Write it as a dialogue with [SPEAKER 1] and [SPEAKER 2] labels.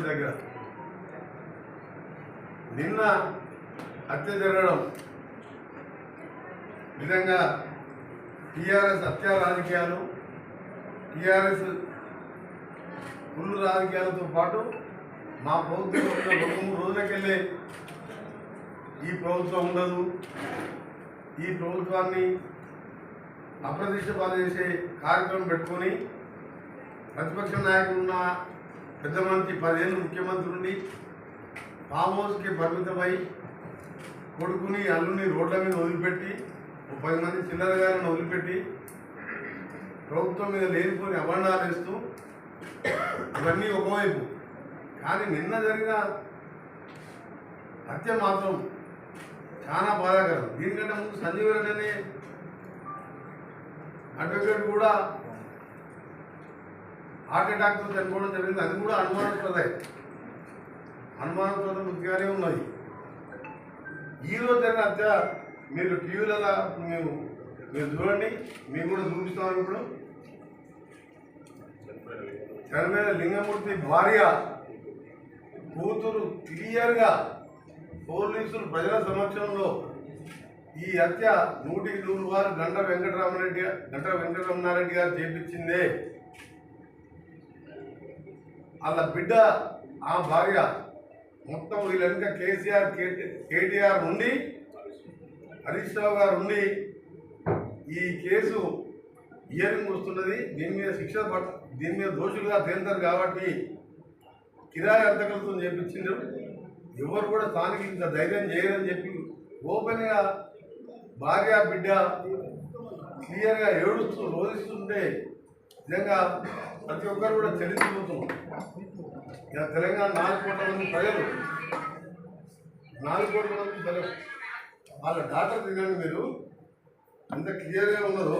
[SPEAKER 1] దగ్గర నిన్న హత్య జరగడం విధంగా టీఆర్ఎస్ హత్య రాజకీయాలు, టీఆర్ఎస్ కుళ్ళు రాజకీయాలతో పాటు మా ప్రభుత్వం 2-3 రోజులకెళ్ళే ఈ ప్రభుత్వం ఉండదు, ఈ ప్రభుత్వాన్ని అప్రతిష్ట పాలు చేసే కార్యక్రమం పెట్టుకొని ప్రతిపక్ష నాయకులు ఉన్న పెద్ద మంత్రి 10 ఏళ్ళు ముఖ్యమంత్రి నుండి ఫామ్ హౌస్కి పరిమితమై కొడుకుని అల్లుని రోడ్ల మీద వదిలిపెట్టి 10 మంది చిల్లర గారిని వదిలిపెట్టి ప్రభుత్వం మీద లేనిపోని అభండాలు వేస్తూ ఇవన్నీ ఒకవైపు. కానీ నిన్న జరిగిన హత్య మాత్రం చాలా బాధాకరం. దీనికంటే ముందు సంజీవ్ రెడ్డి అనే అడ్వకేట్ కూడా హార్ట్ అటాక్తో చనిపోవడం జరిగింది. అది కూడా అనుమానాస్పద వృత్తిగానే ఉన్నది. ఈరోజు జరిగిన హత్య మీరు టీవీలలో మీరు చూడండి, మేము కూడా చూపిస్తాం. ఇప్పుడు చనిపోయిన లింగమూర్తి భార్య కూతురు క్లియర్గా పోలీసులు ప్రజల సమక్షంలో ఈ హత్య 100% గంట వెంకటరమణారెడ్డి గారు చేపించిందే. వాళ్ళ బిడ్డ ఆ భార్య మొత్తం వీళ్ళంతా కేసీఆర్ కేటీఆర్ నుండి హరీష్ రావు గారు ఉండి ఈ కేసు హియరింగ్ వస్తున్నది, దీని మీద దోషులుగా తేలుతారు కాబట్టి కిరాయి అంతకులతో చేపించిండ్రు. ఎవరు కూడా స్థానిక ఇంత ధైర్యం చేయరని చెప్పి ఓపెన్గా భార్య బిడ్డ క్లియర్గా ఏడుస్తూ రోధిస్తుంటే నిజంగా ప్రతి ఒక్కరు కూడా చెల్లించిపోతున్నారు. ఇలా తెలంగాణ 4 కోట్ల మంది ప్రజలు వాళ్ళ డాక్టర్ తినండి, మీరు అంత క్లియర్గా ఉన్నదో